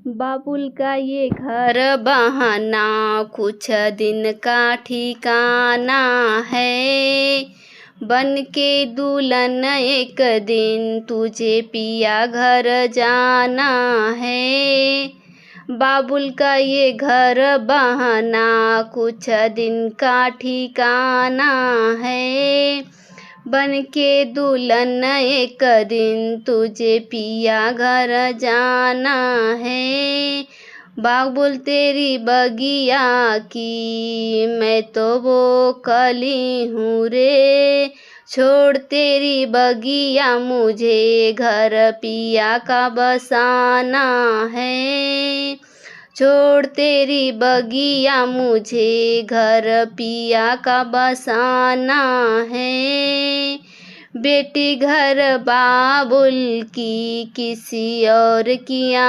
बाबुल का ये घर बहाना कुछ दिन का ठिकाना है। बन के दुल्हन एक दिन तुझे पिया घर जाना है। बाबुल का ये घर बहाना कुछ दिन का ठिकाना है। बन के दुल्हन एक दिन तुझे पिया घर जाना है। बाबुल तेरी बगिया की मैं तो वो कली हूँ रे। छोड़ तेरी बगिया मुझे घर पिया का बसाना है। छोड़ तेरी बगिया मुझे घर पिया का बसाना है। बेटी घर बाबुल की किसी और की